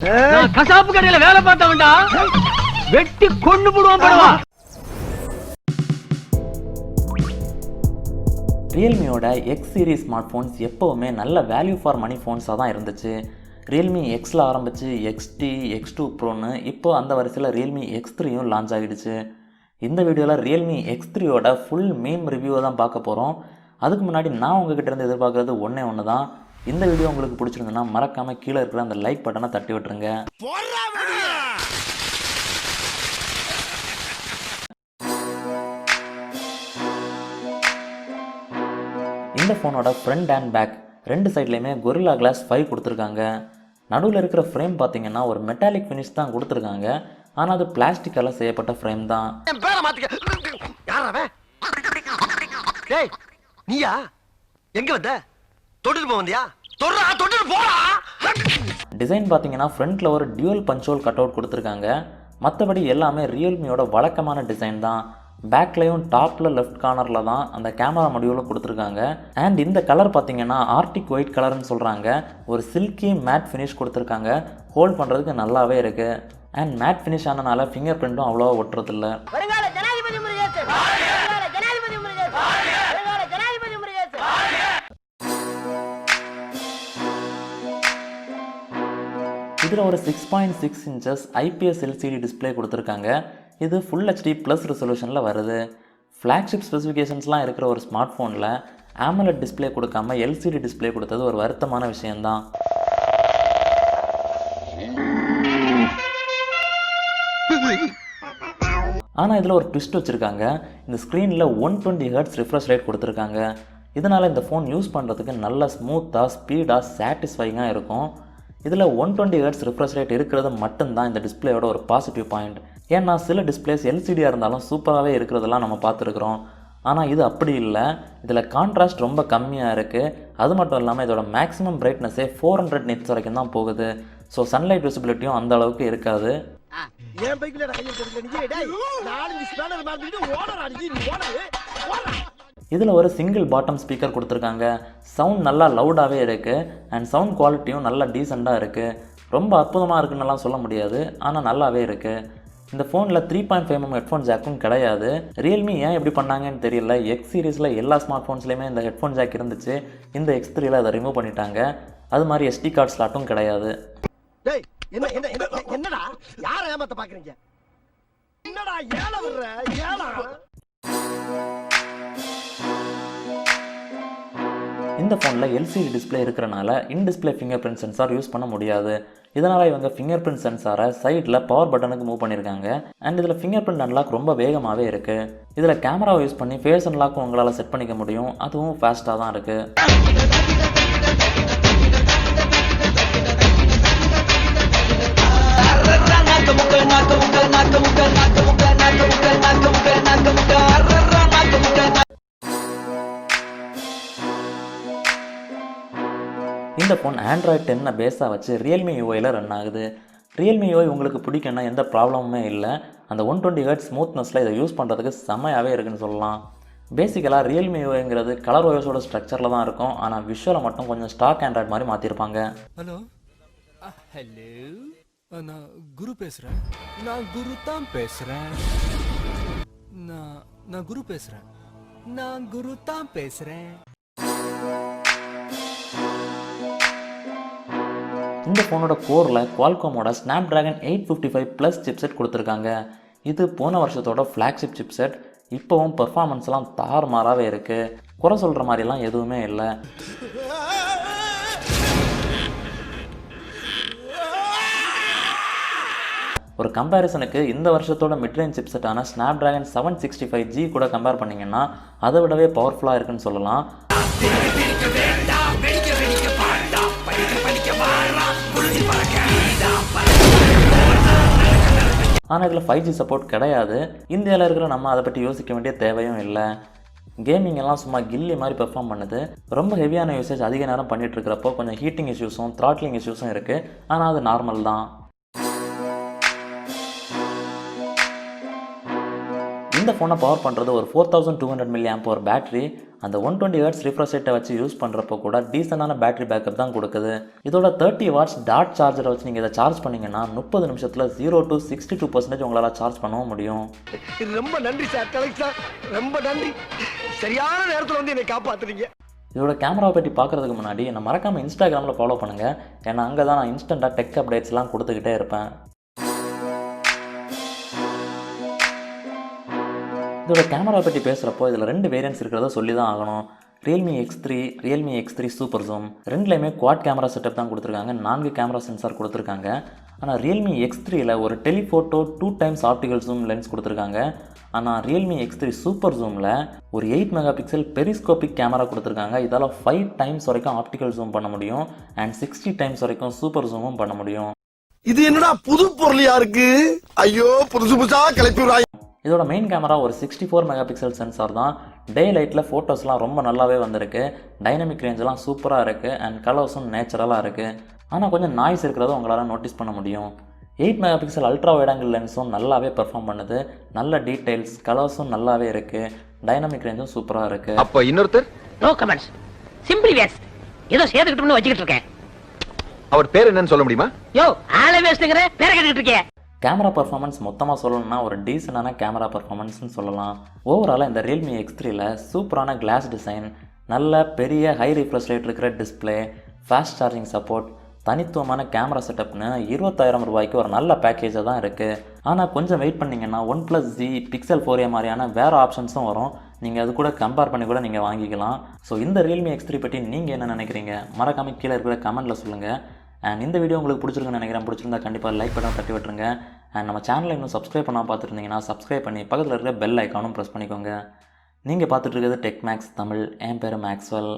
நான் கசாப்பு கடையில வேலை பார்த்தவன்டா, வெட்டி கொண்டு போடுவான் படுவா. ரியல்மியோட எக்ஸ் சீரிஸ் ஸ்மார்ட் ஃபோன்ஸ் எப்போவுமே நல்ல வேல்யூ ஃபார் மணி ஃபோன்ஸாக தான் இருந்துச்சு. ரியல்மி எக்ஸில் ஆரம்பித்து எக்ஸ்டி X2 ப்ரோன்னு இப்போ அந்த வரிசையில் ரியல்மி X3யும் லான்ச் ஆகிடுச்சு. இந்த வீடியோவில் ரியல்மி X3யோட ஃபுல் மீம் ரிவ்யூவை தான் பார்க்க போகிறோம். அதுக்கு முன்னாடி நான் உங்ககிட்ட இருந்து எதிர்பார்க்குறது ஒன்று தான். இந்த வீடியோ உங்களுக்கு பிடிச்சிருந்துன்னா மறக்காமல் கீழே இருக்கிற அந்த லைக் பட்டனை தட்டி விட்டுருங்க. இந்த ஃபோனோட ஃப்ரண்ட் அண்ட் பேக் ரெண்டு சைட்லேயுமே கொரில்லா கிளாஸ் 5 கொடுத்துருக்காங்க. நடுவில் இருக்கிற ஃப்ரேம் பார்த்தீங்கன்னா ஒரு மெட்டாலிக் ஃபினிஷ் தான் கொடுத்துருக்காங்க. ஆனால் அது பிளாஸ்டிக்கால் செய்யப்பட்ட ஃப்ரேம் தான். டிசைன் பார்த்தீங்கன்னா ஃப்ரண்ட்டில் ஒரு டியூவல் பஞ்ச்-ஹோல் கட் அவுட் கொடுத்துருக்காங்க. மற்றபடி எல்லாமே ரியல்மியோட வழக்கமான டிசைன் தான். பேக்லேயும் டாப்பில் லெஃப்ட் கார்னரில் தான் அந்த கேமரா மாடியூலும் கொடுத்துருக்காங்க. அண்ட் இந்த கலர் பார்த்தீங்கன்னா ஆர்டிக் ஒயிட் கலர்னு சொல்கிறாங்க. ஒரு சில்கி மேட் ஃபினிஷ் கொடுத்துருக்காங்க. ஹோல்ட் பண்ணுறதுக்கு நல்லாவே இருக்குது. அண்ட் மேட் ஃபினிஷ் ஆனனால ஃபிங்கர் பிரிண்ட்டும் அவ்வளோவா ஒட்டுறதில்ல. இதில் ஒரு 6.6 inches IPS LCD டிஸ்பிளே கொடுத்துருக்காங்க. இது ஃபுல் HD ப்ளஸ் ரெசல்யூஷனில் வருது. ஃப்ளாக்ஷிப் ஸ்பெசிஃபிகேஷன்ஸ்லாம் இருக்கிற ஒரு ஸ்மார்ட் ஃபோனில் AMOLED டிஸ்பிளே கொடுக்காம LCD டிஸ்பிளே கொடுத்தது ஒரு வருத்தமான விஷயந்தான். ஆனால் இதில் ஒரு ட்விஸ்ட் வச்சுருக்காங்க. இந்த ஸ்க்ரீனில் 120 Hz ரிஃப்ரெஷ் ரேட் கொடுத்துருக்காங்க. இதனால் இந்த ஃபோன் யூஸ் பண்ணுறதுக்கு நல்ல ஸ்மூத்தாக ஸ்பீடாக சாட்டிஸ்ஃபைங்காக இருக்கும். இதில் 120 Hz ரிஃப்ரெஷ் ரேட் இருக்கிறது மட்டும்தான் இந்த டிஸ்பிளேயோட ஒரு பாசிட்டிவ் பாயிண்ட். ஏன்னா சில டிஸ்பிளேஸ் LCDயாக இருந்தாலும் சூப்பராகவே இருக்கிறதெல்லாம் நம்ம பார்த்துருக்குறோம். ஆனால் இது அப்படி இல்லை. இதில் கான்ட்ராஸ்ட் ரொம்ப கம்மியாக இருக்குது. அது மட்டும் இல்லாமல் இதோட மேக்ஸிமம் பிரைட்னஸே 400 nits வரைக்கும் தான் போகுது. ஸோ சன்லைட் விசிபிலிட்டியும் அந்த அளவுக்கு இருக்காது. இதில் ஒரு சிங்கிள் பாட்டம் ஸ்பீக்கர் கொடுத்துருக்காங்க. சவுண்ட் நல்லா லவுடாகவே இருக்குது. அண்ட் சவுண்ட் குவாலிட்டியும் நல்லா டீசெண்டாக இருக்குது. ரொம்ப அற்புதமாக இருக்குன்னெல்லாம் சொல்ல முடியாது, ஆனால் நல்லாவே இருக்குது. இந்த ஃபோனில் 3.5mm ஹெட்ஃபோன் ஜாக்கும் கிடையாது. ரியல்மி ஏன் எப்படி பண்ணாங்கன்னு தெரியல. எக்ஸ் சீரீஸில் எல்லா ஸ்மார்ட் ஃபோன்ஸ்லேயுமே இந்த ஹெட்ஃபோன் ஜாக் இருந்துச்சு. இந்த X3ல அதை ரிமூவ் பண்ணிட்டாங்க. அது மாதிரி SD கார்டு ஸ்லாட்டும் கிடையாது. இந்த ஃபோனில் LCD டிஸ்பிளே இருக்கிறனால in-display finger print sensor use பண்ண முடியாது. இதனால் இவங்க ஃபிங்கர் பிரிண்ட் சென்சாரை சைடில் பவர் பட்டனுக்கு மூவ் பண்ணியிருக்காங்க. அண்ட் இதில் ஃபிங்கர் பிரிண்ட் அன்லாக் ரொம்ப வேகமாகவே இருக்குது. இதில் கேமராவை யூஸ் பண்ணி ஃபேஸ் அன்லாக்கும் உங்களால் செட் பண்ணிக்க முடியும். அதுவும் ஃபாஸ்ட்டாக தான் இருக்குது. இந்த ஃபோன் Android 10 பேஸாக வச்சு Realme UIயில் ரன் ஆகுது. Realme UI உங்களுக்கு பிடிக்குன்னா எந்த ப்ராப்ளமுமே இல்லை. அந்த 120 Hz ஸ்மூத்னஸில் இதை யூஸ் பண்ணுறதுக்கு செம்மையாகவே இருக்குன்னு சொல்லலாம். பேசிக்கலாக Realme UIங்கிறது கலர் OSோட ஸ்ட்ரக்சரில் தான் இருக்கும். ஆனால் விஷுவலை மட்டும் கொஞ்சம் ஸ்டாக் ஆண்ட்ராய்ட் மாதிரி மாற்றிருப்பாங்க. ஹலோ ஹலோ, நான் குரு பேசுகிறேன். நான் குரு தான் பேசுகிறேன். நான் குரு பேசுகிறேன். நான் குரு தான் பேசுகிறேன். இந்த ஃபோனோட கோரில் குவால்காமோட Snapdragon 855+ சிப்செட் கொடுத்துருக்காங்க. இது போன வருஷத்தோட ஃப்ளாக்ஷிப் சிப்செட். இப்போவும் பெர்ஃபார்மன்ஸ்லாம் தாறுமாறாகவே இருக்குது. குறை சொல்கிற மாதிரிலாம் எதுவுமே இல்லை. ஒரு கம்பேரிசனுக்கு இந்த வருஷத்தோட மிட்ரேஞ்ச் சிப்செட்டான Snapdragon 765G கூட கம்பேர் பண்ணிங்கன்னா அதை விடவே பவர்ஃபுல்லாக இருக்குன்னு சொல்லலாம். ஆனால் இதில் 5G சப்போர்ட் கிடையாது. இந்தியாவில் இருக்கிற நம்ம அதை பற்றி யோசிக்க வேண்டிய தேவையும் இல்லை. கேமிங் எல்லாம் சும்மா கில்லி மாதிரி பெர்ஃபார்ம் பண்ணுது. ரொம்ப ஹெவியான யூசேஜ் அதிக நேரம் பண்ணிகிட்டு இருக்கிறப்போ கொஞ்சம் ஹீட்டிங் இஷ்யூஸும் த்ராட்லிங் இஷ்யூஸும் இருக்குது. ஆனால் அது நார்மல் தான். இந்த ஃபோனை பவர் பண்ணுறது ஒரு 4200 mAh பேட்டரி. அந்த 120 ஹெர்ட்ஸ் ரிஃப்ரெஷ் ரேட்டை வச்சு யூஸ் பண்ணுறப்போ கூட டீசெண்டான பேட்டரி பேக்கப் தான் கொடுக்குது. இதோட 30 வாட்ஸ் டாட் சார்ஜரை வச்சு நீங்கள் இதை சார்ஜ் பண்ணிங்கன்னா 30 நிமிஷத்தில் 0 to 62% உங்களால் சார்ஜ் பண்ணவும் முடியும். ரொம்ப நன்றி சார், கலெக்ட் சார், ரொம்ப நன்றி. சரியான நேரத்தில் வந்து என்னை காப்பாற்றுறீங்க. இதோட கேமரா பற்றி பார்க்குறதுக்கு முன்னாடி என்னை மறக்காமல் இன்ஸ்டாகிராமில் ஃபாலோ பண்ணுங்கள். ஏன்னா அங்கே தான் நான் இன்ஸ்டண்ட்டாக டெக் அப்டேட்ஸ்லாம் கொடுத்துக்கிட்டே இருப்பேன். இதோட கேமரா பற்றி பேசுகிறப்போ இதில் 2 வேரியன்ட்ஸ் இருக்கிறத சொல்லி தான் ஆகணும். Realme X3, Realme X3 super zoom ரெண்டுலேயுமே குவாட் கேமரா செட்டப் தான் கொடுத்துருக்காங்க. 4 கேமரா சென்சார் கொடுத்துருக்காங்க. ஆனால் Realme X3ல ஒரு telephoto 2 times optical zoom lens கொடுத்துருக்காங்க. ஆனால் Realme X3 சூப்பர் ஜூமில் ஒரு 8 மெகா பிக்சல் பெரிஸ்கோபிக் கேமரா கொடுத்துருக்காங்க. இதால் 5 times வரைக்கும் ஆப்டிகல் ஜூம் பண்ண முடியும் அண்ட் 60 times வரைக்கும் சூப்பர் ஜூமும் பண்ண முடியும். இது என்னடா புது பொருளியா இருக்கு? ஐயோ, புதுசு புதுசா கிளப்பி விடுறாங்க. இதோட மெயின் கேமரா ஒரு 64 மெகா பிக்சல் சென்சார் தான். டே லைட்டில் ஃபோட்டோஸ்லாம் ரொம்ப நல்லாவே வந்திருக்கு. டைனமிக் ரேஞ்செலாம் சூப்பராக இருக்குது அண்ட் கலர்ஸும் நேச்சுரலாக இருக்குது. ஆனால் கொஞ்சம் நாய்ஸ் இருக்கிறத உங்களால் நோட்டீஸ் பண்ண முடியும். 8 mega pixel ultra wide angle லென்ஸும் நல்லாவே பெர்ஃபார்ம் பண்ணுது. நல்ல டீட்டெயில்ஸ், கலர்ஸும் நல்லாவே இருக்குது. டைனமிக் ரேஞ்சும் சூப்பராக இருக்குது. அப்போ இன்னொருத்தர் நோ கமெண்ட்ஸ், சிம்பிளி வேஸ்ட். ஏதோ சேர்த்துக்கிட்டோம்னு வச்சுக்கிட்டு இருக்கேன். அவர் பேர் என்னன்னு சொல்ல முடியுமா? யோ, ஆளே வேஸ்ட்டுங்கிற பேரை கேட்டுக்கிட்டு இருக்கேன். கேமரா பர்ஃபார்மன்ஸ் மொத்தமாக சொல்லணும்னா ஒரு டீசெண்டான கேமரா பர்ஃபார்மன்ஸ்னு சொல்லலாம். ஓவராலாக இந்த Realme X3ல சூப்பரான கிளாஸ் டிசைன், நல்ல பெரிய ஹை ரிஃப்ரெஷ் ரேட் இருக்கிற டிஸ்பிளே, ஃபாஸ்ட் சார்ஜிங் சப்போர்ட், தனித்துவமான கேமரா செட்டப்னு 20,000 ரூபாய்க்கு ஒரு நல்ல பேக்கேஜாக தான் இருக்குது. ஆனால் கொஞ்சம் வெயிட் பண்ணிங்கன்னா OnePlus Z, Pixel 4a மாதிரியான வேறு ஆப்ஷன்ஸும் வரும். நீங்கள் அது கூட கம்பேர் பண்ணி கூட நீங்கள் வாங்கிக்கலாம். ஸோ இந்த Realme X3 பற்றி நீங்கள் என்ன நினைக்கிறீங்க? மறக்காமல் கீழே இருக்கிற கமெண்ட்டில் சொல்லுங்கள். அண்ட் இந்த வீடியோ உங்களுக்கு பிடிச்சிருக்குன்னு நினைக்கிறேன். பிடிச்சிருந்தா கண்டிப்பாக லைக் பட்டன் தட்டி விட்டுருங்க. அண்ட் நம்ம சேனலை இன்னும் சப்ஸ்கிரைப் பண்ணால் பார்த்துருந்தீங்கன்னா சப்ஸ்கிரைப் பண்ணி பக்கத்தில் இருக்கிற பெல் ஐக்கானும் ப்ரெஸ் பண்ணிக்கோங்க. நீங்கள் பார்த்துட்டு இருக்கிறது டெக்மேக்ஸ் தமிழ். என் பேர் மேக்ஸ்வெல்.